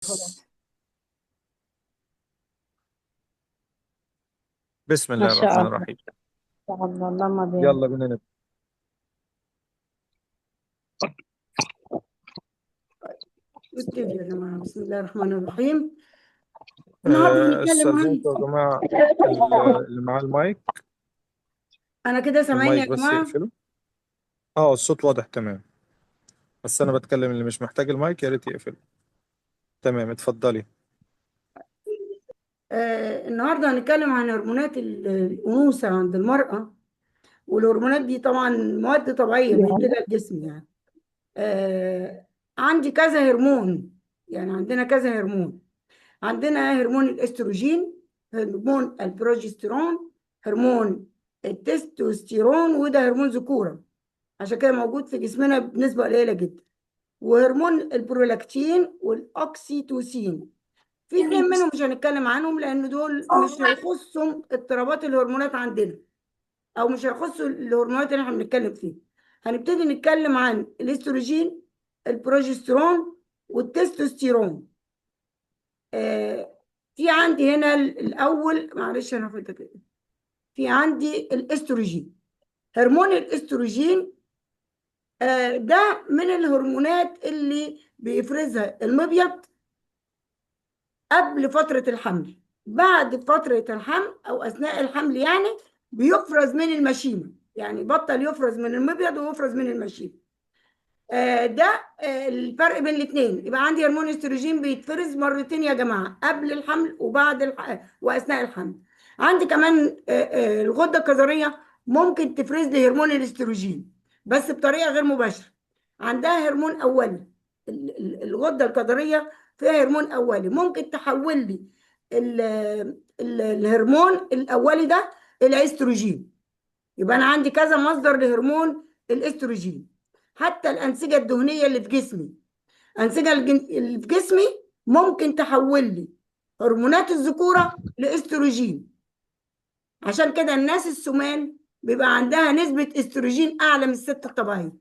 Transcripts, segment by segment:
خلاص. بسم ما الله شاء الرحمن الله. الرحيم. اللهم بارك. يلا بينا نبدأ. نبتدي يا جماعة، بسم الله الرحمن الرحيم. النهارده هنتكلم عن استاذنكم يا جماعة، اللي معاه المايك. أنا كده سامعيني المايك يا بس جماعة؟ يقفله. الصوت واضح تمام، بس انا بتكلم، اللي مش محتاج المايك يا ريت يقفله. تمام، اتفضلي. النهارده هنتكلم عن هرمونات الأنوثة عند المرأة. والهرمونات دي طبعا مواد طبيعية بينتجها الجسم يعني. عندي كذا هرمون، يعني عندنا كذا هرمون. عندنا هرمون الاستروجين، هرمون البروجسترون، هرمون التستوستيرون، وده هرمون ذكورة عشان كده موجود في جسمنا بنسبة قليلة جدا. وهرمون البرولاكتين والاوكسيتوسين، في اتنين منهم مش هنتكلم عنهم لان دول مش هيخصوا اضطرابات الهرمونات عندنا، او مش هيخصوا الهرمونات اللي احنا بنتكلم فيها. هنبتدي نتكلم عن الاستروجين، البروجسترون، والتستوستيرون. آه في عندي هنا الاول، معلش انا فاكره كده، في عندي الاستروجين. هرمون الاستروجين ده من الهرمونات اللي بيفرزها المبيض قبل فترة الحمل. بعد فترة الحمل أو أثناء الحمل يعني بيفرز من المشيمة، يعني بطل يفرز من المبيض ويفرز من المشيمة. ده الفرق بين الاثنين. يبقى عندي هرمون استروجين بيتفرز مرتين يا جماعة، قبل الحمل وأثناء الحمل. عندي كمان الغدة الكظرية ممكن تفرز لي هرمون الاستروجين بس بطريقة غير مباشرة. عندها هرمون أولي، الغدة الكظرية فيها هرمون أولي ممكن تحول لي الهرمون الأولي ده إلى استروجين. يبقى أنا عندي كذا مصدر لهرمون الاستروجين. حتى الأنسجة الدهنية اللي في جسمي، أنسجة اللي في جسمي ممكن تحول لي هرمونات الذكورة لاستروجين. عشان كده الناس السمان بيبقى عندها نسبة استروجين أعلى من الست الطبيعية،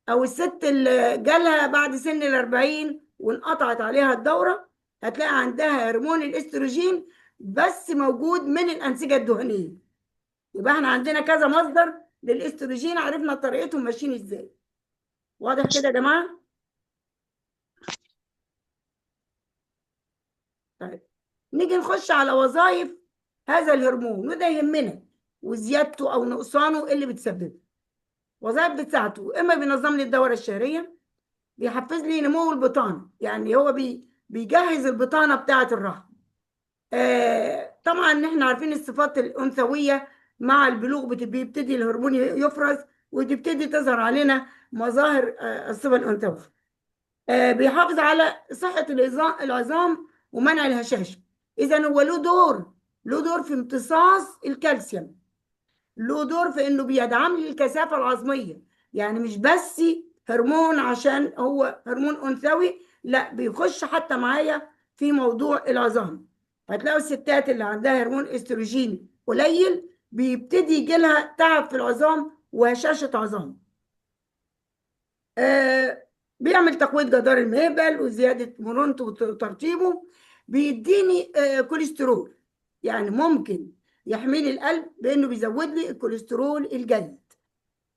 أو الست اللي جالها بعد سن ال40 وانقطعت عليها الدورة هتلاقي عندها هرمون الاستروجين بس موجود من الأنسجة الدهنية. يبقى احنا عندنا كذا مصدر للاستروجين، عرفنا طريقتهم ماشيين ازاي. واضح كده يا جماعه؟ طيب نيجي نخش على وظائف هذا الهرمون، وده يهمنا، وزيادته او نقصانه إيه اللي بتسببه. وظائف بتاعته اما بينظم لي الدوره الشهريه، بيحفز لي نمو البطانه، يعني هو بيجهز البطانه بتاعه الرحم. طبعا احنا عارفين الصفات الانثويه مع البلوغ بيبتدي الهرمون يفرز وتبتدي تظهر علينا مظاهر الصفه الانثويه. بيحافظ على صحة العظام ومنع الهشاشة. إذا هو له دور في امتصاص الكالسيوم، له دور في إنه بيدعم لي الكثافة العظمية. يعني مش بس هرمون عشان هو هرمون أنثوي، لا بيخش حتى معايا في موضوع العظام. هتلاقوا الستات اللي عندها هرمون استروجين قليل بيبتدي يجي لها تعب في العظام وهشاشة عظام. آه بيعمل تقوية جدار المهبل وزيادة مرونته وترطيبه. بيديني كوليسترول، يعني ممكن يحمي لي القلب بانه بيزود لي الكوليسترول الجيد.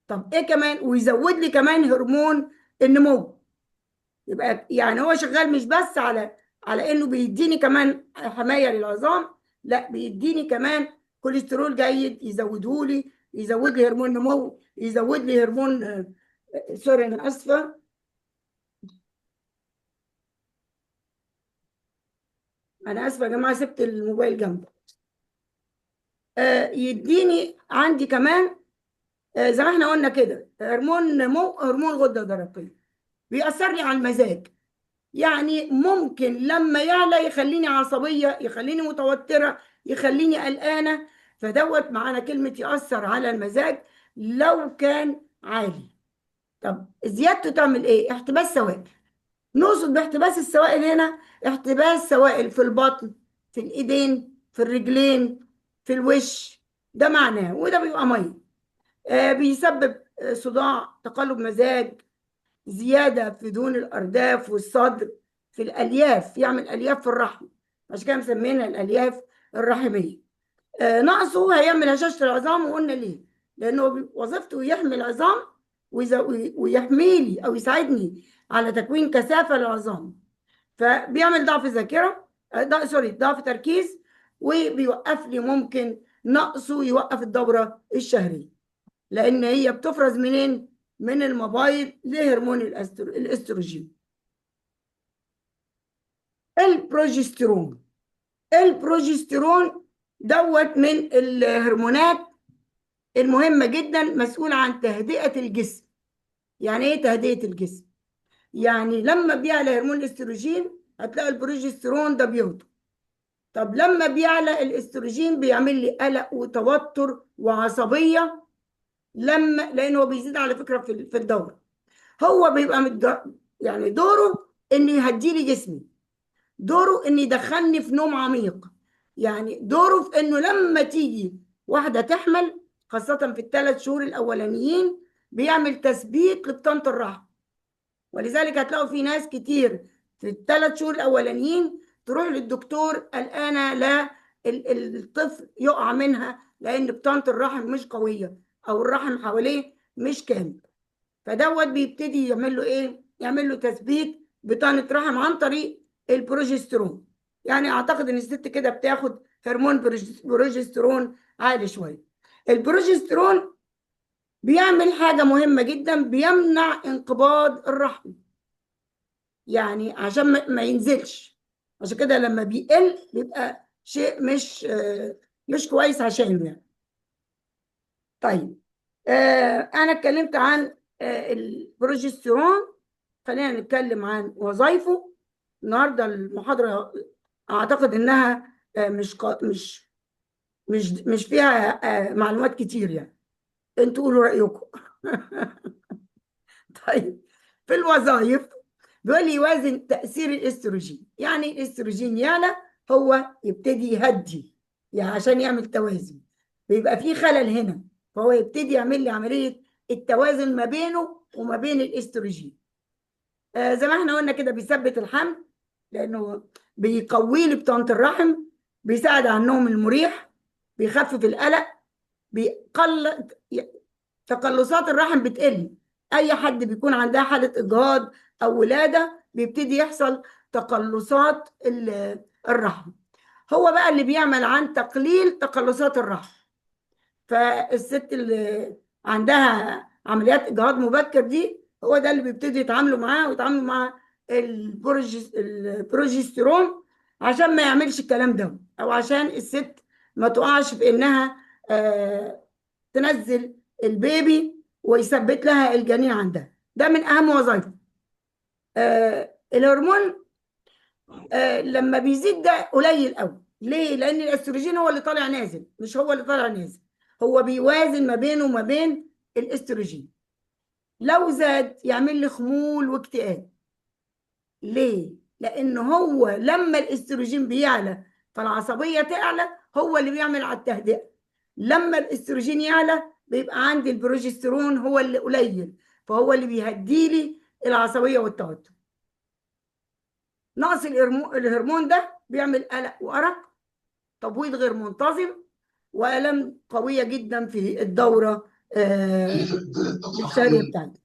طب ايه كمان؟ ويزود لي كمان هرمون النمو. يبقى يعني هو شغال مش بس على انه بيديني كمان حماية للعظام، لا بيديني كمان كوليسترول جيد يزوده لي، يزود لي هرمون نمو، يزود لي هرمون سوري انا اسفه، انا اسفه يا جماعه سبت الموبايل جنبي. يديني عندي كمان زي ما احنا قلنا كده هرمون نمو، هرمون غده درقيه بيأثر لي على المزاج. يعني ممكن لما يعلى يخليني عصبيه، يخليني متوتره، يخليني قلقانه. فدوت معانا كلمه يأثر على المزاج لو كان عالي. طب زيادته تعمل ايه؟ احتباس سوائل. نقصد باحتباس السوائل هنا احتباس سوائل في البطن، في الايدين، في الرجلين، في الوش. ده معناه، وده بيبقى ميه. بيسبب صداع، تقلب مزاج، زياده في دهون الارداف والصدر، في الالياف، يعمل الياف في الرحم، عشان كده مسمينها الالياف الرحميه. نقصه هيعمل هشاشه العظام، وقلنا ليه؟ لانه وظيفته يحمي العظام ويحمي لي او يساعدني على تكوين كثافه للعظام. فبيعمل ضعف ذاكره، ضعف تركيز، وبيوقف لي، ممكن نقصه يوقف الدوره الشهريه، لان هي بتفرز منين؟ من المبايض لهرمون الاستروجين. البروجسترون. البروجسترون دوت من الهرمونات المهمة جدا، مسؤول عن تهدئة الجسم. يعني ايه تهدئة الجسم؟ يعني لما بيعلى هرمون الاستروجين هتلاقي البروجسترون ده بيهدى. طب لما بيعلى الاستروجين بيعمل لي قلق وتوتر وعصبية، لانه بيزيد على فكرة في الدورة. هو بيبقى يعني دوره انه يهدي لي جسمي، دوره انه يدخلني في نوم عميق، يعني دوره في انه لما تيجي واحدة تحمل، خاصة في الثلاث شهور الأولانيين، بيعمل تثبيت لبطانة الرحم. ولذلك هتلاقوا في ناس كتير في الثلاث شهور الأولانيين تروح للدكتور قلقانة لا الطفل يقع منها، لأن بطانة الرحم مش قوية أو الرحم حواليه مش كامل. فدوت بيبتدي يعمل له إيه؟ يعمل له تثبيت بطانة رحم عن طريق البروجسترون. يعني أعتقد إن الست كده بتاخد هرمون بروجسترون عالي شوية. البروجسترون بيعمل حاجة مهمة جدا، بيمنع انقباض الرحم، يعني عشان ما ينزلش. عشان كده لما بيقل بيبقى شيء مش كويس عشانه يعني. طيب أنا اتكلمت عن البروجسترون، خلينا نتكلم عن وظائفه. النهارده المحاضرة أعتقد إنها مش فيها معلومات كتير يعني، انتوا قولوا رأيكم. طيب، في الوظائف بيقول لي يوازن تأثير الاستروجين. يعني الاستروجين يعلى هو يبتدي يهدي، يعني عشان يعمل توازن، بيبقى في خلل هنا، فهو يبتدي يعمل لي عملية التوازن ما بينه وما بين الاستروجين. زي ما احنا قلنا كده بيثبت الحمل، لأنه بيقوي لي بطانة الرحم، بيساعد على النوم المريح، بيخفف القلق، بيقل تقلصات الرحم بتقل. اي حد بيكون عندها حاله اجهاض او ولاده بيبتدي يحصل تقلصات الرحم. هو بقى اللي بيعمل عن تقليل تقلصات الرحم. فالست اللي عندها عمليات اجهاض مبكر دي، هو ده اللي بيبتدي يتعاملوا معاه، ويتعاملوا مع البروجسترون عشان ما يعملش الكلام ده، او عشان الست ما تقعش في انها تنزل البيبي ويثبت لها الجنين عندها. ده من اهم وظائفه. الهرمون لما بيزيد ده قليل قوي. ليه؟ لان الاستروجين هو اللي طالع نازل، مش هو اللي طالع نازل، هو بيوازن ما بينه وما بين الاستروجين. لو زاد يعمل لي خمول واكتئاب. ليه؟ لان هو لما الاستروجين بيعلى فالعصبيه تعلى، هو اللي بيعمل على التهدئه. لما الاستروجين يعلى بيبقى عندي البروجسترون هو اللي قليل، فهو اللي بيهدي لي العصبيه والتوتر. نقص الهرمون ده بيعمل قلق وارق، تبويض غير منتظم، والام قويه جدا في الدوره الشهريه بتاعتي.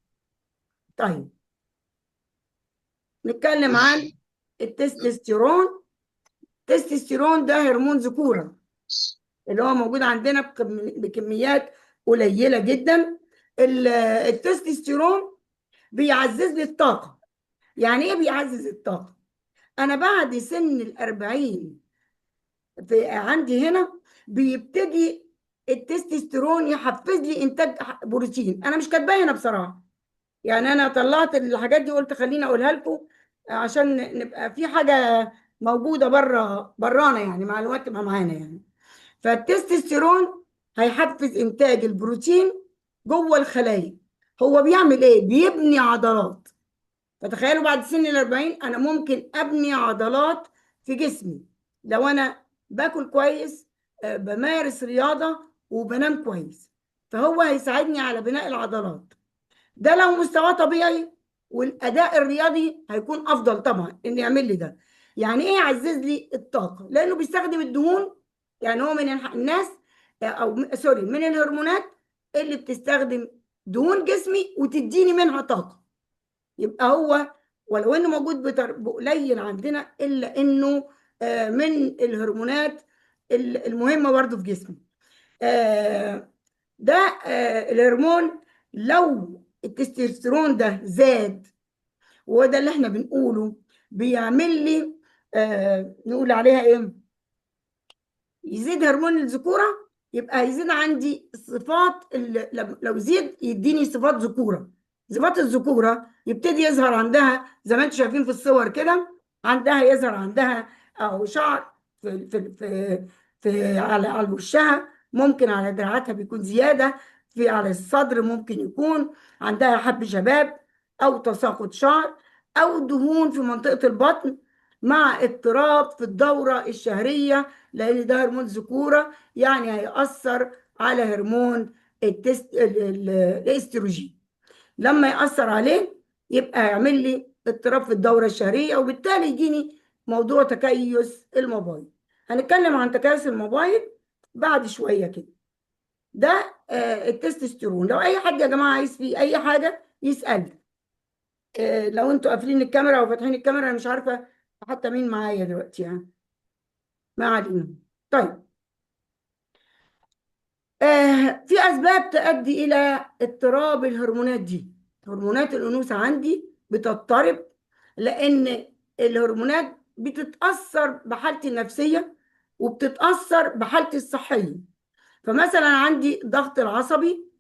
طيب، نتكلم عن التستوستيرون. التستوستيرون ده هرمون ذكوره، اللي هو موجود عندنا بكميات قليله جدا. التستوستيرون بيعزز لي الطاقه. يعني ايه بيعزز الطاقه؟ انا بعد سن ال40 عندي هنا بيبتدي التستوستيرون يحفز لي انتاج بروتين. انا مش كاتباه هنا بصراحه، يعني انا طلعت الحاجات دي قلت خليني اقولها لكم عشان نبقى في حاجه موجوده برانا، يعني معلومات تبقى معانا يعني. فالتستوستيرون هيحفز انتاج البروتين جوه الخلايا. هو بيعمل ايه؟ بيبني عضلات. فتخيلوا بعد سن ال40 انا ممكن ابني عضلات في جسمي لو انا باكل كويس، بمارس رياضه، وبنام كويس. فهو هيساعدني على بناء العضلات. ده لو مستواه طبيعي والاداء الرياضي هيكون افضل طبعا ان يعمل لي ده. يعني ايه يعزز لي الطاقه؟ لانه بيستخدم الدهون. يعني هو من الناس، او سوري، من الهرمونات اللي بتستخدم دهون جسمي وتديني منها طاقه. يبقى هو ولو انه موجود قليل عندنا، الا انه من الهرمونات المهمه برضه في جسمي. ده الهرمون. لو التستوستيرون ده زاد، وده اللي احنا بنقوله، بيعمل لي نقول عليها ايه، يزيد هرمون الذكوره. يبقى هيزيد عندي صفات لو زيد يديني صفات ذكوره. صفات الذكوره يبتدي يظهر عندها زي ما انتم شايفين في الصور كده. عندها يظهر عندها او شعر في على وشها، ممكن على دراعاتها بيكون زياده، في على الصدر ممكن يكون عندها حب شباب او تساقط شعر، او دهون في منطقه البطن مع اضطراب في الدوره الشهريه، لان ده هرمون ذكوره. يعني هيأثر على هرمون الاستروجين. لما يأثر عليه يبقى يعمل لي اضطراب في الدورة الشهرية، وبالتالي يجيني موضوع تكيس الموبايل. هنتكلم عن تكيس الموبايل بعد شوية كده. ده التستوستيرون. لو اي حد يا جماعة عايز فيه اي حاجة يسألني. لو انتوا قافلين الكاميرا او فاتحين الكاميرا، انا مش عارفة حتى مين معايا دلوقتي يعني. ما علينا. طيب، في أسباب تؤدي إلى اضطراب الهرمونات دي. هرمونات الأنوثة عندي بتضطرب لأن الهرمونات بتتأثر بحالتي النفسية وبتتأثر بحالتي الصحية. فمثلا عندي الضغط العصبي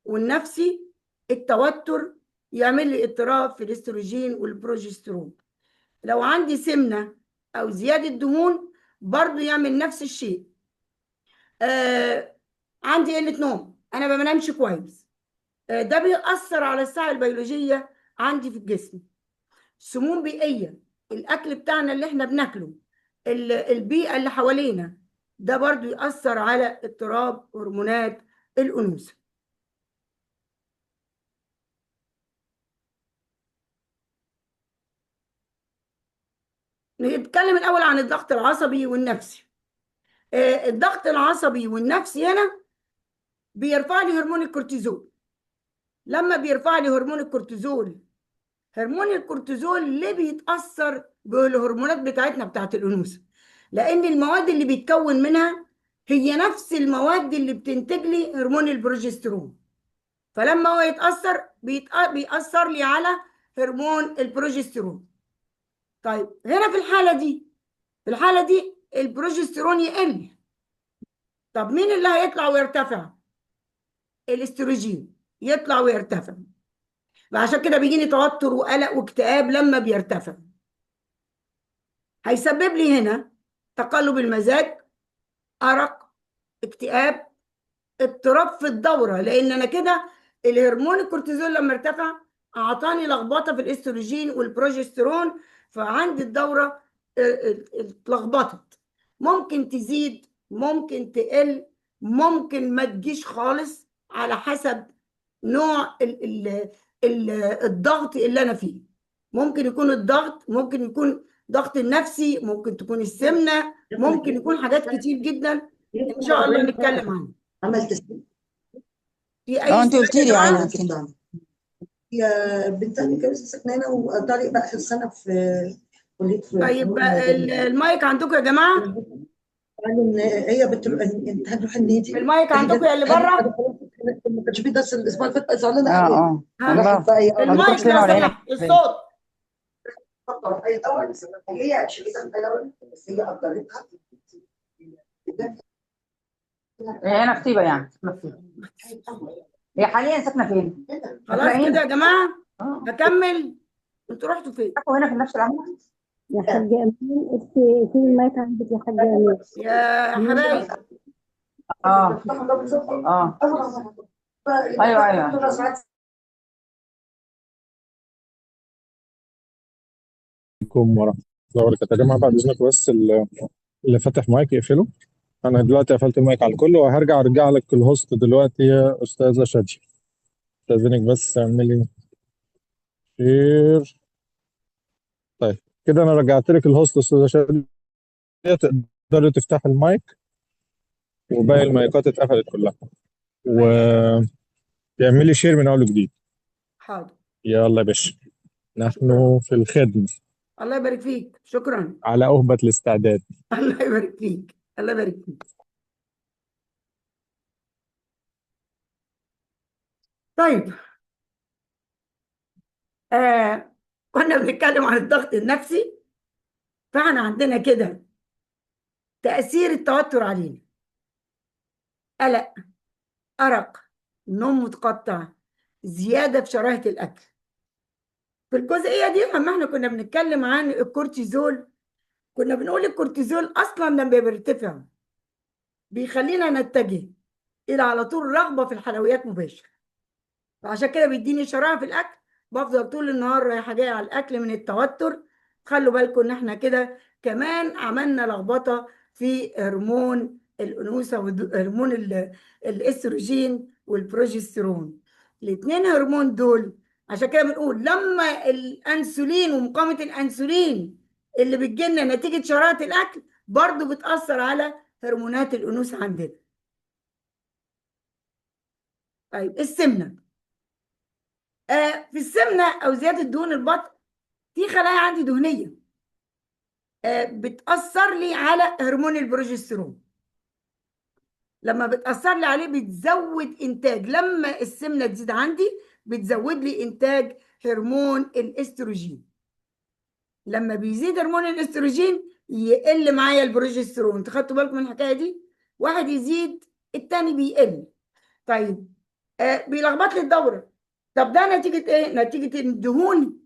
والنفسي، التوتر يعمل لي اضطراب في الاستروجين والبروجسترون. لو عندي سمنة أو زيادة دهون برضو يعمل نفس الشيء. آه عندي قلة نوم، أنا ما بنامش كويس، ده بيأثر على الساعة البيولوجية عندي في الجسم. سموم بيئية، الأكل بتاعنا اللي احنا بناكله، البيئة اللي حوالينا، ده برضو يأثر على اضطراب هرمونات الأنوثة. نتكلم الأول عن الضغط العصبي والنفسي. الضغط العصبي والنفسي هنا بيرفع لي هرمون الكورتيزول. لما بيرفع لي هرمون الكورتيزول، هرمون الكورتيزول ليه بيتأثر بالهرمونات بتاعتنا بتاعت الأنوثة؟ لأن المواد اللي بيتكون منها هي نفس المواد اللي بتنتج لي هرمون البروجسترون. فلما هو يتأثر بيأثر لي على هرمون البروجسترون. طيب هنا في الحالة دي البروجسترون يقل. طب مين اللي هيطلع ويرتفع؟ الاستروجين يطلع ويرتفع. عشان كده بيجيني توتر وقلق واكتئاب لما بيرتفع. هيسبب لي هنا تقلب المزاج، أرق، اكتئاب، اضطراب في الدورة، لأن أنا كده الهرمون الكورتيزول لما ارتفع أعطاني لخبطة في الاستروجين والبروجسترون، فعندي الدورة اتلخبطت. ممكن تزيد، ممكن تقل، ممكن ما تجيش خالص، على حسب نوع الضغط اللي أنا فيه. ممكن يكون الضغط، ممكن يكون ضغط النفسي، ممكن تكون السمنة، ممكن يكون حاجات كتير جدا إن شاء الله نتكلم عنها. عملت في أي انت سؤال قلتي يا لي جماعة؟ يعني كده. هي بنت اهلي كانت ساكنه هنا وطارق بقى اخر سنه في كليه طيب فنون جميله. المايك عندكم يا جماعة؟ قالوا ان هي بتروح انت هتروح النادي. المايك عندكم يا اللي بره؟ ما كانش في درس الاسبوع اللي فات، زعلانه اه قوي. اه ها؟ الله. راحت بقى هي ما المايك بتروحش لنا لو ولا هنا. سمحت، الصوت. هي الاول هي شريكه الاول بس هي قدرتها. هي هنا في طيبة يعني ساكنة في طيبة. هي حاليا ساكنة فين؟ خلاص ساكنة كده هنا. يا جماعة، اه هكمل. انتوا رحتوا فين؟ ساكنة هنا في نفس العمارة. يا حاجة أمين، في المايك عندك يا حاجة أمين. يا حبايبي؟ اه اه ايوه ايوه. عليكم ورحمة الله وبركاته يا جماعة. بعد إذنكم بس اللي فاتح مايك يقفله. أنا دلوقتي قفلت المايك على الكل، وهرجع أرجع لك الهوست دلوقتي يا أستاذة شادية. استاذنك بس اعملي شير. طيب كده انا رجعت لك الهوست استاذه شادية، تقدري تفتح المايك وباقي المايكات اتقفلت كلها ماشي. ويعملي شير من اول وجديد. حاضر. يلا يا باشا، شكرا. نحن في الخدمة الله يبارك فيك، شكرا. على أهبة الاستعداد. الله يبارك فيك، الله يبارك فيك. طيب، كنا بنتكلم عن الضغط النفسي. فاحنا عندنا كده تأثير التوتر علينا: قلق، أرق، نوم متقطع، زيادة في شراهة الأكل. في الجزئية دي لما احنا كنا بنتكلم عن الكورتيزول، كنا بنقول الكورتيزول أصلا لما بيرتفع بيخلينا نتجه إلى على طول رغبة في الحلويات مباشرة، فعشان كده بيديني شراهة في الأكل، بفضل طول النهار رايحة جاية على الأكل من التوتر. خلوا بالكم إن احنا كده كمان عملنا لخبطة في هرمون الأنوثة وهرمون الإستروجين والبروجسترون. الاتنين هرمون دول عشان كده بنقول لما الأنسولين ومقاومة الأنسولين اللي بتجيلنا نتيجة شراهة الأكل برضو بتأثر على هرمونات الأنوثة عندنا. طيب السمنة، في السمنة أو زيادة دهون البطن في خلايا عندي دهنية بتأثر لي على هرمون البروجسترون. لما بتأثر لي عليه بتزود إنتاج، لما السمنة تزيد عندي بتزود لي إنتاج هرمون الاستروجين. لما بيزيد هرمون الاستروجين يقل معايا البروجسترون. انتوا خدتوا بالكم من الحكاية دي؟ واحد يزيد التاني بيقل. طيب بيلخبط لي الدورة. طب ده نتيجة ايه؟ نتيجة ان الدهون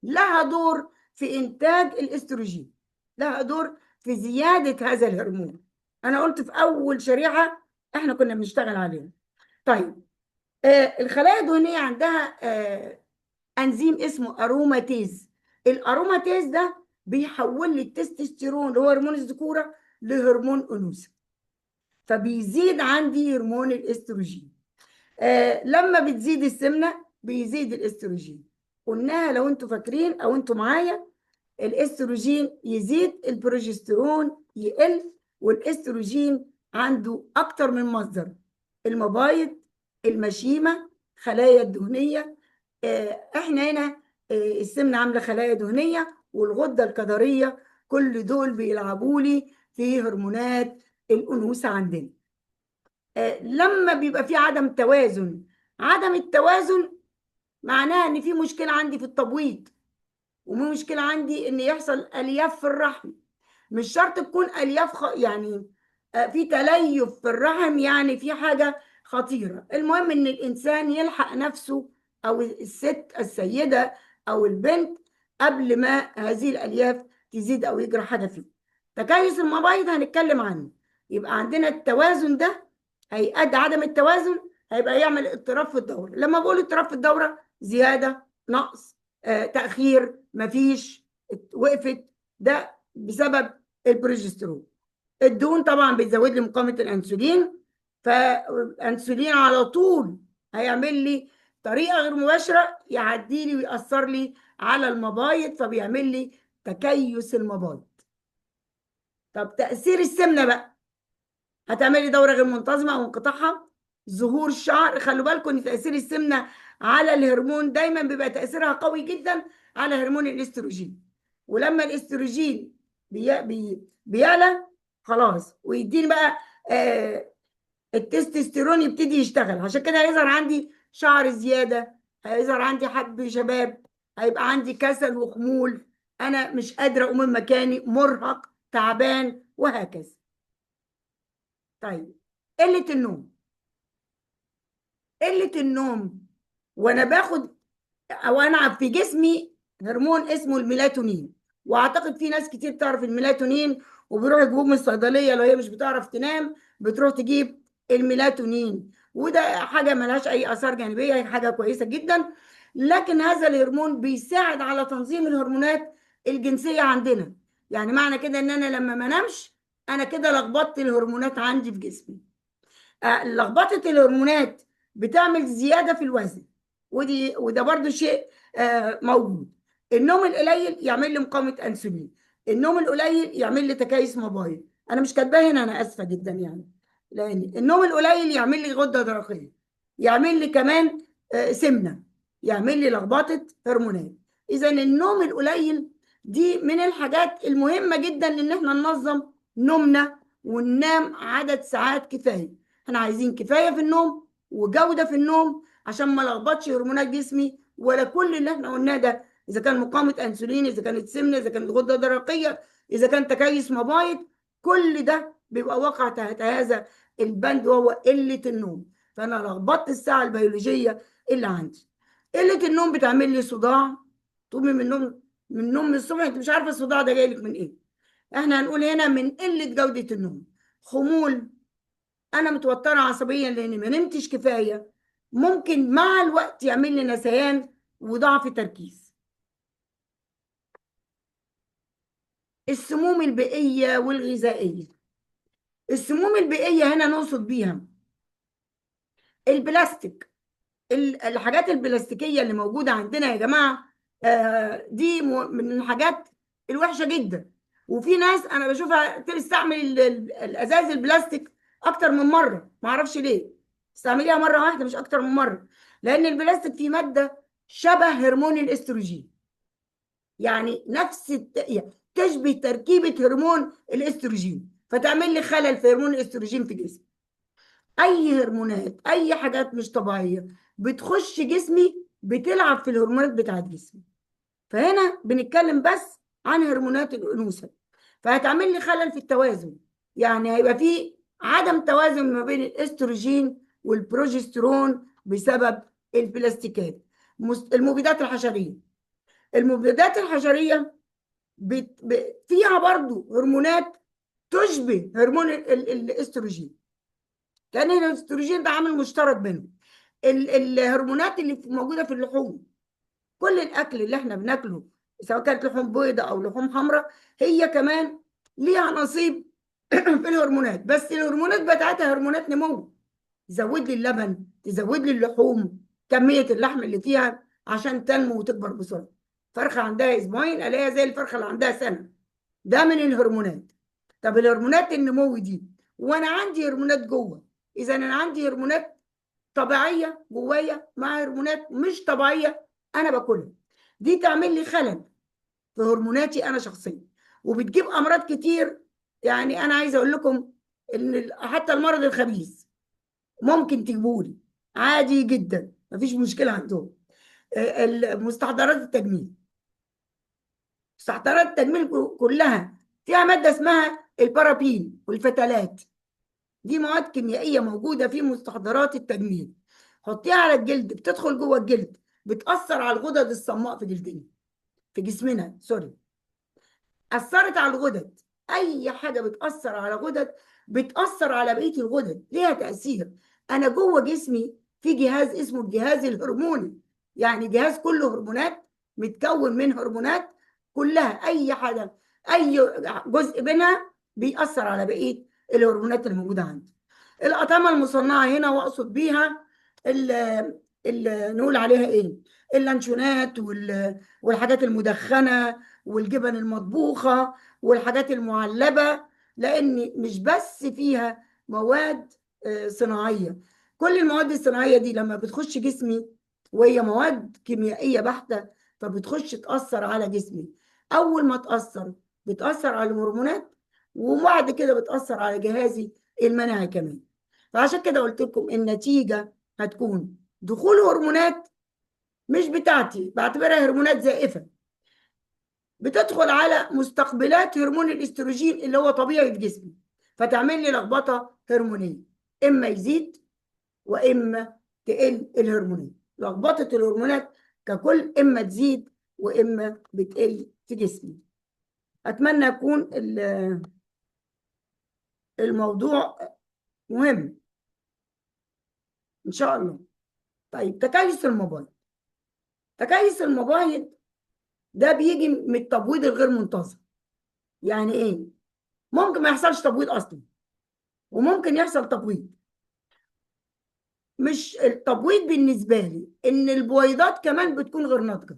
لها دور في إنتاج الإستروجين، لها دور في زيادة هذا الهرمون. أنا قلت في أول شريحة إحنا كنا بنشتغل عليها. طيب الخلايا الدهنية عندها أنزيم اسمه أروماتيز. الأروماتيز ده بيحول لي التستوستيرون اللي هو هرمون الذكورة لهرمون أنوثة، فبيزيد عندي هرمون الإستروجين. لما بتزيد السمنة بيزيد الإستروجين. قلناها لو انتوا فاكرين او انتوا معايا، الاستروجين يزيد البروجسترون يقل، والاستروجين عنده اكتر من مصدر: المبايض، المشيمة، خلايا الدهنية. احنا هنا السمنة عاملة خلايا دهنية والغدة الكظرية، كل دول بيلعبوا لي في هرمونات الأنوثة عندنا. لما بيبقى في عدم توازن، عدم التوازن معناها ان في مشكلة عندي في التبويض، ومشكلة عندي ان يحصل الياف في الرحم. مش شرط تكون الياف يعني في تليف في الرحم، يعني في حاجة خطيرة. المهم ان الانسان يلحق نفسه، او السيدة او البنت، قبل ما هذه الالياف تزيد او يجرى حاجة فيه. تكيس المبايض هنتكلم عنه. يبقى عندنا التوازن ده هيؤدي، عدم التوازن هيبقى يعمل اضطراب في الدورة. لما بقول اضطراب في الدورة، زيادة، نقص، تأخير، مفيش، وقفت، ده بسبب البروجسترون. الدهون طبعا بتزود لي مقاومة الأنسولين، فالأنسولين على طول هيعمل لي طريقة غير مباشرة يعدي لي ويأثر لي على المبايض، فبيعمل لي تكيس المبايض. طب تأثير السمنة بقى، هتعملي دورة غير منتظمة أو انقطاعها، ظهور شعر. خلوا بالكم إن تأثير السمنة على الهرمون دايما بيبقى تأثيرها قوي جدا على هرمون الاستروجين. ولما الاستروجين بيعلى خلاص ويديني بقى التستوستيرون يبتدي يشتغل. عشان كده هيظهر عندي شعر زيادة، هيظهر عندي حب شباب، هيبقى عندي كسل وخمول، أنا مش قادرة أقوم من مكاني، مرهق، تعبان، وهكذا. طيب قلة النوم، قلة النوم وانا باخد او انا في جسمي هرمون اسمه الميلاتونين، واعتقد في ناس كتير تعرف الميلاتونين وبيروح يجيبوه من الصيدليه. لو هي مش بتعرف تنام بتروح تجيب الميلاتونين، وده حاجه ملهاش اي اثار جانبيه، هي حاجه كويسه جدا. لكن هذا الهرمون بيساعد على تنظيم الهرمونات الجنسيه عندنا. يعني معنى كده ان انا لما ما انامش انا كده لخبطت الهرمونات عندي في جسمي. لخبطه الهرمونات بتعمل زياده في الوزن، وده برضو شيء موجود. النوم القليل يعمل لي مقاومه انسولين، النوم القليل يعمل لي تكيس موبايل. انا مش كاتباه هنا، انا اسفه جدا يعني، لان النوم القليل يعمل لي غده درقيه، يعمل لي كمان سمنه، يعمل لي لخبطه هرمونات. اذا النوم القليل دي من الحاجات المهمه جدا ان احنا ننظم نومنا وننام عدد ساعات كفايه. احنا عايزين كفايه في النوم وجوده في النوم عشان ما لخبطش هرمونات جسمي ولا كل اللي احنا قلناه ده، اذا كان مقاومه انسولين، اذا كانت سمنه، اذا كانت غده درقيه، اذا كان تكيس مبايض، كل ده بيبقى واقع تحت هذا البند وهو قله النوم. فانا لخبطت الساعه البيولوجيه اللي عندي. قله النوم بتعمل لي صداع، تقومي من النوم الصبح انت مش عارفه الصداع ده جاي لك من ايه. احنا هنقول هنا من قله جوده النوم. خمول، انا متوتره عصبيا لاني ما نمتش كفايه، ممكن مع الوقت يعمل لي نسيان وضعف تركيز. السموم البيئيه والغذائيه. السموم البيئيه هنا نقصد بيها البلاستيك، الحاجات البلاستيكيه اللي موجوده عندنا يا جماعه، دي من الحاجات الوحشه جدا. وفي ناس انا بشوفها تستعمل الازاز البلاستيك اكتر من مره، ما اعرفش ليه. استعمليها مره واحده مش اكتر من مره، لان البلاستيك فيه ماده شبه هرمون الاستروجين، يعني يعني تشبه تركيبه هرمون الاستروجين، فتعمل لي خلل في هرمون الاستروجين في جسمي. اي هرمونات، اي حاجات مش طبيعيه بتخش جسمي بتلعب في الهرمونات بتاعت جسمي. فهنا بنتكلم بس عن هرمونات الانوثه، فهتعمل لي خلل في التوازن، يعني هيبقى في عدم توازن ما بين الاستروجين والبروجسترون بسبب البلاستيكات. المبيدات الحشريه. المبيدات الحشريه فيها برضو هرمونات تشبه هرمون الاستروجين، كان الاستروجين ده عامل مشترك بينهم. الهرمونات اللي موجوده في اللحوم، كل الاكل اللي احنا بناكله سواء كانت لحوم بيضاء او لحوم حمراء، هي كمان ليها نصيب في الهرمونات، بس الهرمونات بتاعتها هرمونات نمو، تزود لي اللبن، تزود لي اللحوم، كميه اللحم اللي فيها عشان تنمو وتكبر بسرعه. فرخه عندها اسبوعين الاقيها زي الفرخه اللي عندها سنه، ده من الهرمونات. طب الهرمونات النمو دي وانا عندي هرمونات جوه، اذا انا عندي هرمونات طبيعيه جوايا مع هرمونات مش طبيعيه انا باكلها، دي تعمل لي خلل في هرموناتي انا شخصيا وبتجيب امراض كتير. يعني انا عايزه اقول لكم ان حتى المرض الخبيث ممكن تجيبولي عادي جدا، مفيش مشكله عندهم. مستحضرات التجميل، مستحضرات التجميل كلها فيها ماده اسمها البارابين والفتالات، دي مواد كيميائيه موجوده في مستحضرات التجميل. حطيها على الجلد، بتدخل جوه الجلد، بتاثر على الغدد الصماء في جلدنا، في جسمنا سوري، اثرت على الغدد. اي حاجه بتاثر على غدد بتاثر على بقيه الغدد، ليها تاثير. انا جوه جسمي في جهاز اسمه الجهاز الهرموني، يعني جهاز كله هرمونات، متكون من هرمونات كلها، اي حاجه اي جزء منها بيأثر على بقيه الهرمونات الموجوده عندي. الأطعمة المصنعة هنا واقصد بيها اللي نقول عليها ايه، اللانشونات والحاجات المدخنة والجبن المطبوخة والحاجات المعلبة، لأن مش بس فيها مواد صناعية. كل المواد الصناعية دي لما بتخش جسمي وهي مواد كيميائية بحتة فبتخش تأثر على جسمي. أول ما تأثر بتأثر على الهرمونات، وبعد كده بتأثر على جهازي المناعي كمان. فعشان كده قلت لكم النتيجة هتكون دخول هرمونات مش بتاعتي، بعتبرها هرمونات زائفة، بتدخل على مستقبلات هرمون الاستروجين اللي هو طبيعي في جسمي، فتعمل لي لخبطة هرمونية، إما يزيد وإما تقل الهرمونات. لخبطة الهرمونات ككل إما تزيد وإما بتقل في جسمي. أتمنى يكون الموضوع مهم إن شاء الله. طيب تكيس المبايض. تكيس المبايض ده بيجي من التبويض الغير منتظم. يعني ايه؟ ممكن ما يحصلش تبويض اصلا وممكن يحصل تبويض. مش التبويض بالنسبه لي ان البويضات كمان بتكون غير ناضجه،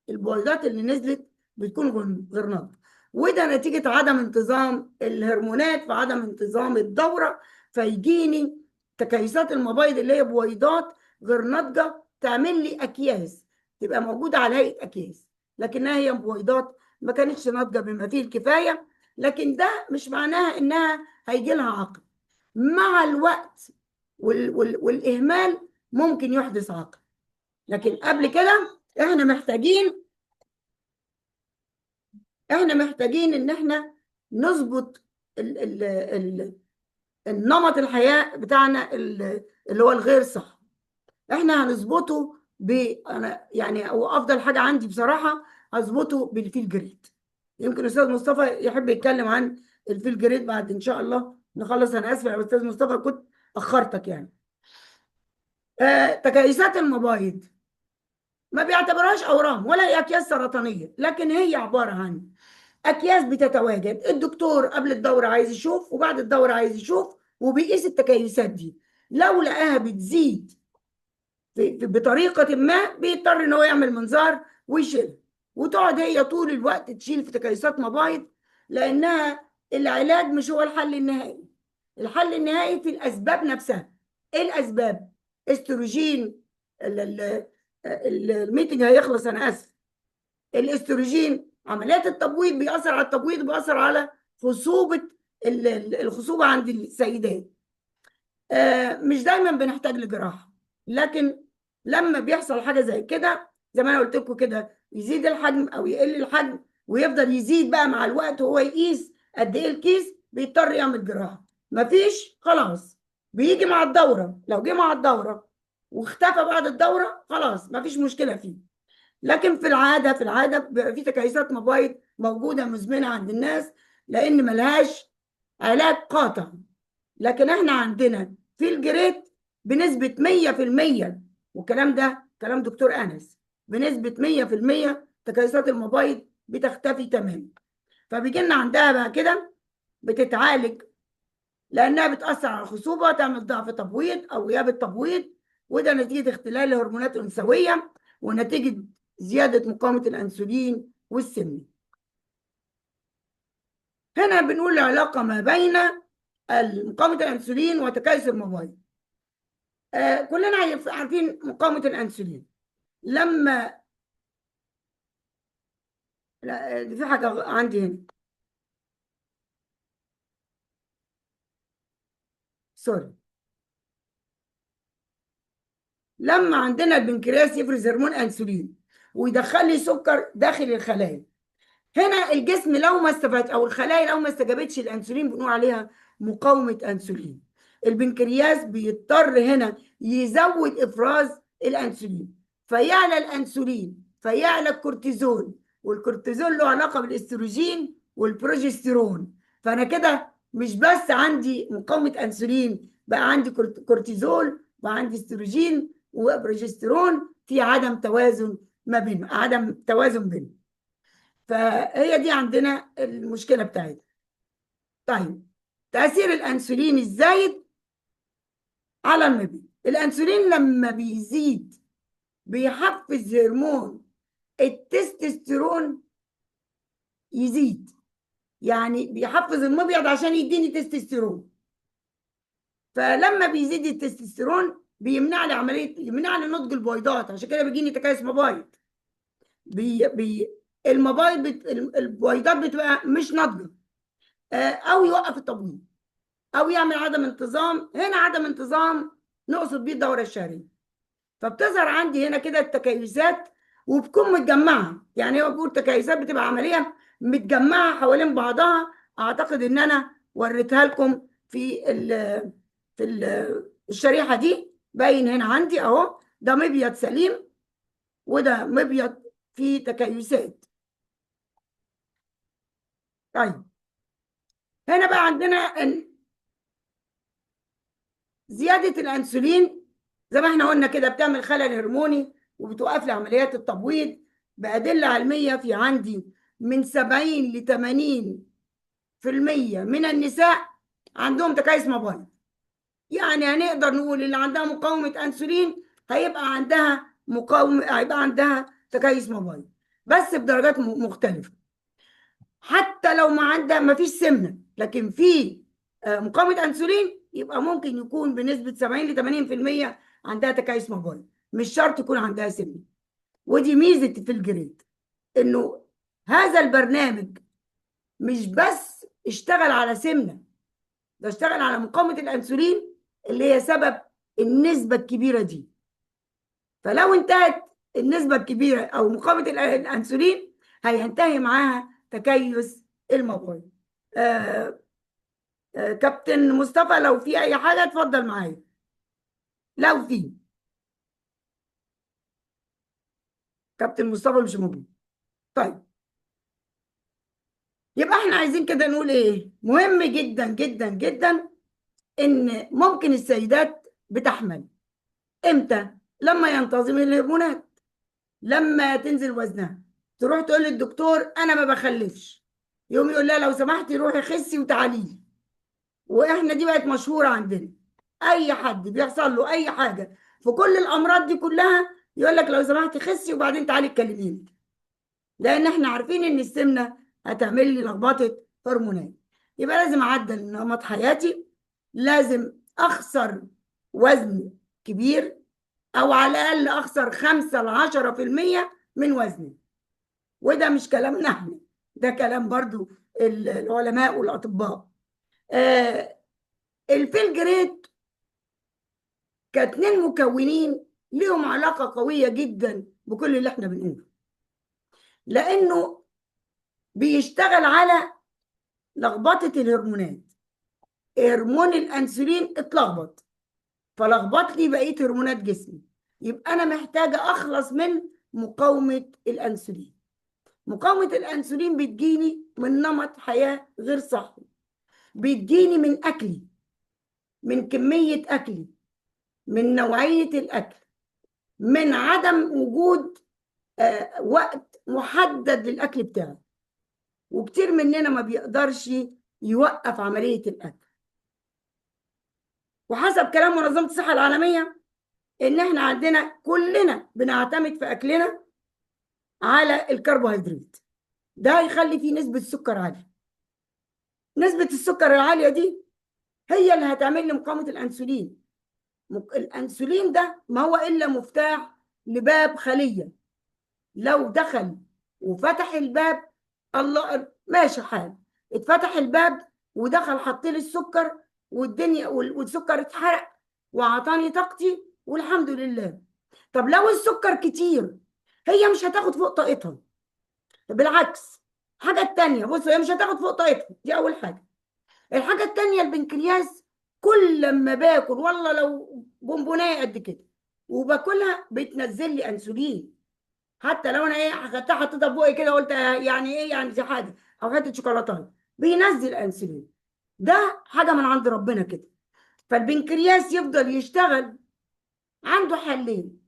البويضات اللي نزلت بتكون غير ناضجة، وده نتيجة عدم انتظام الهرمونات وعدم انتظام الدورة، فيجيني تكيسات المبايض اللي هي بويضات غير ناضجة تعمل لي أكياس، تبقى موجودة على هيئة أكياس، لكنها هي بويضات ما كانتش ناضجة بما فيه الكفاية. لكن ده مش معناها إنها هيجي لها عقم. مع الوقت والإهمال ممكن يحدث عقم، لكن قبل كده احنا محتاجين ان احنا نظبط النمط الحياة بتاعنا اللي هو الغير صح. احنا هنظبطه انا يعني هو افضل حاجة عندي بصراحة هظبطه بالفيل جريد. يمكن استاذ مصطفى يحب يتكلم عن الفيل جريد بعد ان شاء الله نخلص. انا اسف يا استاذ مصطفى كنت اخرتك يعني. تكيسات المبايض ما بيعتبرهاش اورام ولا هي اكياس سرطانيه، لكن هي عباره عن اكياس بتتواجد. الدكتور قبل الدوره عايز يشوف وبعد الدوره عايز يشوف، وبيقيس التكيسات دي. لو لقاها بتزيد بطريقه ما بيضطر ان هو يعمل منظار ويشيلها، وتقعد هي طول الوقت تشيل في تكيسات مبايض، لانها العلاج مش هو الحل النهائي. الحل النهائي في الاسباب نفسها. ايه الاسباب؟ استروجين. الميتنج هيخلص، انا اسف. الاستروجين، عمليات التبويض بيأثر على التبويض وبيأثر على خصوبة الخصوبة عند السيدات. مش دايما بنحتاج لجراحة، لكن لما بيحصل حاجة زي كده زي ما انا قلت لكم كده، يزيد الحجم او يقل الحجم ويفضل يزيد بقى مع الوقت وهو يقيس قد ايه الكيس، بيضطر يعمل جراحة. مفيش خلاص، بيجي مع الدورة. لو جه مع الدورة واختفى بعد الدورة خلاص مفيش مشكلة فيه. لكن في العادة بيبقى في تكيسات مبايض موجودة مزمنة عند الناس لأن ملهاش علاج قاطع. لكن احنا عندنا في الجريت بنسبة 100%، والكلام ده كلام دكتور أنس، بنسبة 100% تكيسات المبايض بتختفي تماما. فبيجي لنا عندها بقى كده بتتعالج لأنها بتأثر على الخصوبة، تعمل ضعف تبويض أو غياب التبويض، وده نتيجة اختلال الهرمونات الأنثوية ونتيجة زيادة مقاومة الأنسولين والسمنة. هنا بنقول العلاقة ما بين مقاومة الأنسولين وتكيس المبايض. كلنا عارفين مقاومة الأنسولين. لما لا في حاجة عندي هنا، سوري. لما عندنا البنكرياس يفرز هرمون أنسولين ويدخل لي سكر داخل الخلايا، هنا الجسم لو ما استفادش او الخلايا لو ما استجابتش الانسولين بنقول عليها مقاومه انسولين. البنكرياس بيضطر هنا يزود افراز الانسولين، فيعلى الانسولين فيعلى الكورتيزول، والكورتيزول له علاقه بالاستروجين والبروجستيرون. فانا كده مش بس عندي مقاومه انسولين، بقى عندي كورتيزول وعندي استروجين وبروجستيرون، في عدم توازن ما بينهم، عدم توازن بينهم. فهي دي عندنا المشكلة بتاعتها. طيب، تأثير الأنسولين الزايد على المبيض. الأنسولين لما بيزيد بيحفز هرمون التستوستيرون يزيد، يعني بيحفز المبيض عشان يديني تستوستيرون. فلما بيزيد التستوستيرون بيمنع لي يمنع لي نضج البويضات، عشان كده بيجيني تكيس مبايض. البويضات بتبقى مش ناضجه، او يوقف التبويض او يعمل عدم انتظام. هنا عدم انتظام نقصد بيه الدوره الشهريه. فبتظهر عندي هنا كده التكيسات وبتكون متجمعه، يعني هو بيقول تكيسات بتبقى عمليه متجمعه حوالين بعضها. اعتقد ان انا وريتها لكم في الشريحه دي، باين هنا عندي اهو، ده مبيض سليم وده مبيض فيه تكيسات. طيب، هنا بقى عندنا زيادة الأنسولين زي ما احنا قلنا كده بتعمل خلل هرموني وبتوقف لي عمليات التبويض. بأدلة علمية في عندي من 70 ل 80% من النساء عندهم تكيس مبايض. يعني هنقدر نقول اللي عندها مقاومة أنسولين هيبقى عندها تكيس مبايض. بس بدرجات مختلفه. حتى لو ما فيش سمنه لكن في مقاومه انسولين، يبقى ممكن يكون بنسبه 70 ل 80% عندها تكيس مبايض، مش شرط يكون عندها سمنه. ودي ميزه في الجريد، انه هذا البرنامج مش بس اشتغل على سمنه، ده اشتغل على مقاومه الانسولين اللي هي سبب النسبه الكبيره دي. فلو انتهت النسبه الكبيره او مقاومه الانسولين، هينتهي معاها تكيس المبايض. كابتن مصطفى، لو في اي حاجه اتفضل معايا. لو في كابتن مصطفى مش موجود. طيب، يبقى احنا عايزين كده نقول ايه؟ مهم جدا جدا جدا ان ممكن السيدات بتحمل امتى؟ لما ينتظم الهرمونات، لما تنزل وزنها تروح تقول للدكتور انا ما بخلفش، يوم يقول لها لو سمحتي روحي خسي وتعالي لي. واحنا دي بقت مشهوره عندنا، اي حد بيحصل له اي حاجه في كل الامراض دي كلها يقول لك لو سمحتي خسي وبعدين تعالي اتكلميني، لان احنا عارفين ان السمنه هتعمل لي لخبطه هرمونات. يبقى لازم اعدل نمط حياتي، لازم اخسر وزن كبير، او على الاقل اخسر 5 ل 10% من وزني. وده مش كلامنا احنا، ده كلام برضو العلماء والاطباء. الفيلجريد كاتنين مكونين ليهم علاقه قويه جدا بكل اللي احنا بنقوله، لانه بيشتغل على لخبطه الهرمونات. هرمون الانسولين اتلخبط، فلخبط لي بقيه هرمونات جسمي، يبقى انا محتاجه اخلص من مقاومه الانسولين. مقاومه الانسولين بتجيني من نمط حياه غير صحي، بتجيني من اكلي، من كميه اكلي، من نوعيه الاكل، من عدم وجود وقت محدد للاكل بتاعه. وكتير مننا ما بيقدرش يوقف عمليه الاكل. وحسب كلام منظمه الصحه العالميه ان احنا عندنا كلنا بنعتمد في اكلنا على الكربوهيدرات، ده هيخلي فيه نسبه سكر عاليه. نسبه السكر العاليه دي هي اللي هتعمل لي مقاومه الانسولين. الانسولين ده ما هو الا مفتاح لباب خليه، لو دخل وفتح الباب الله ماشي حال، اتفتح الباب ودخل حط لي السكر والدنيا والسكر اتحرق وعطاني طاقتي والحمد لله. طب لو السكر كتير، هي مش هتاخد فوق طاقتها، بالعكس. الحاجه التانيه، بصوا، هي مش هتاخد فوق طاقتها، دي اول حاجه. الحاجه التانيه، البنكرياس كل لما باكل والله لو بونبونايه قد كده وباكلها بتنزل لي انسولين، حتى لو انا اخدتها حطيتها في بوقي كده قلت يعني ايه يعني دي حاجه، او حته شوكولاته، بينزل انسولين. ده حاجه من عند ربنا كده. فالبنكرياس يفضل يشتغل، عنده حلين: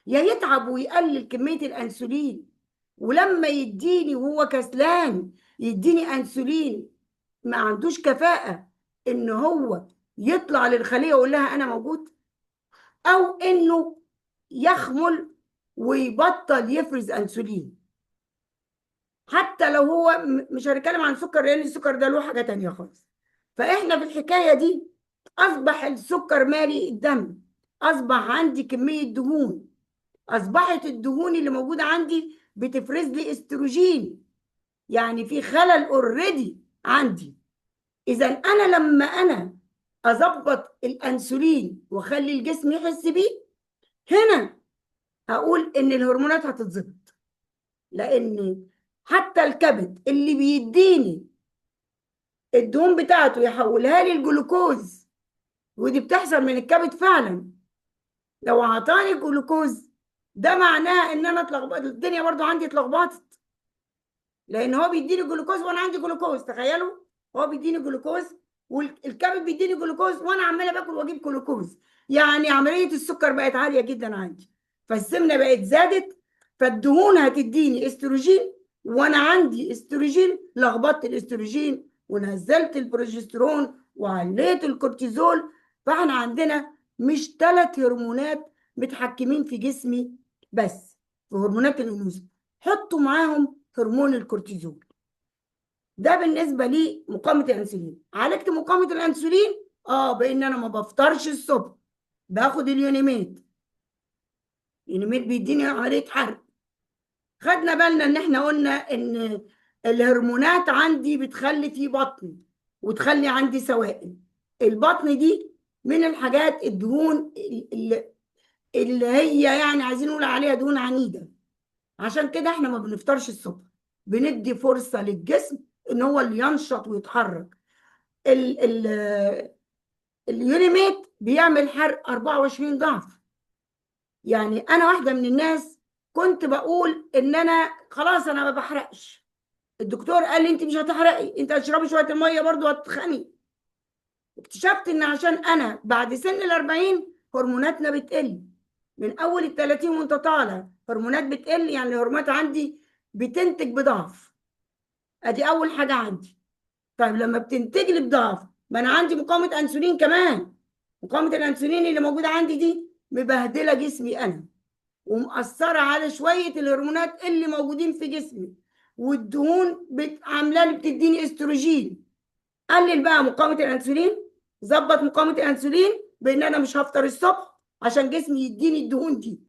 يا يتعب ويقلل كميه الانسولين، ولما يديني وهو كسلان يديني انسولين ما عندوش كفاءه ان هو يطلع للخليه ويقول لها انا موجود، او انه يخمل ويبطل يفرز انسولين. حتى لو هو مش هنتكلم عن سكر لان السكر ده له حاجه تانية خالص. فاحنا في الحكايه دي اصبح السكر مالي الدم، اصبح عندي كميه دهون، اصبحت الدهون اللي موجوده عندي بتفرز لي استروجين، يعني في خلل اوريدي عندي. اذا انا لما انا اظبط الانسولين واخلي الجسم يحس بيه، هنا هقول ان الهرمونات هتتظبط. لان حتى الكبد اللي بيديني الدهون بتاعته يحولها لي الجلوكوز، ودي بتحصل من الكبد فعلا، لو اعطاني الجلوكوز ده معناه ان انا اتلخبطت، الدنيا برضو عندي اتلخبطت، لان هو بيديني جلوكوز وانا عندي جلوكوز. تخيلوا، هو بيديني جلوكوز والكبد بيديني جلوكوز وانا عماله باكل واجيب جلوكوز، يعني عمليه السكر بقت عاليه جدا عندي، فالسمنه بقت زادت، فالدهون هتديني استروجين وانا عندي استروجين، لخبطت الاستروجين ونزلت البروجسترون وعليت الكورتيزول. فاحنا عندنا مش 3 هرمونات متحكمين في جسمي بس، في هرمونات الانوثه، حطوا معاهم هرمون الكورتيزول. ده بالنسبه لي مقاومه الانسولين. عالجت مقاومه الانسولين بان انا ما بفطرش الصبح، باخد اليونيميد. اليونيميد بيديني عمليه حرق. خدنا بالنا ان احنا قلنا ان الهرمونات عندي بتخلي في بطن وتخلي عندي سوائل. البطن دي من الحاجات الدهون اللي هي يعني عايزين نقول عليها دهون عنيدة. عشان كده احنا ما بنفطرش الصبح، بندي فرصة للجسم ان هو اللي ينشط ويتحرك. اليونيميت بيعمل حرق 24 ضعف. يعني انا واحدة من الناس كنت بقول ان انا خلاص انا ما بحرقش. الدكتور قال لي انت مش هتحرقي، انت هتشربي شويه الميه برضو هتتخني. اكتشفت ان عشان انا بعد سن ال40 هرموناتنا بتقل. من اول ال30 وانت طالع هرمونات بتقل، يعني الهرمونات عندي بتنتج بضعف. ادي اول حاجه عندي. طيب لما بتنتج لي بضعف، ما انا عندي مقاومه انسولين كمان. مقاومه الانسولين اللي موجوده عندي دي مبهدله جسمي انا، ومأثرة على شوية الهرمونات اللي موجودين في جسمي، والدهون عاملة لي بتديني استروجين. قلل بقى مقاومة الأنسولين، ظبط مقاومة الأنسولين بإن أنا مش هفطر الصبح عشان جسمي يديني الدهون دي.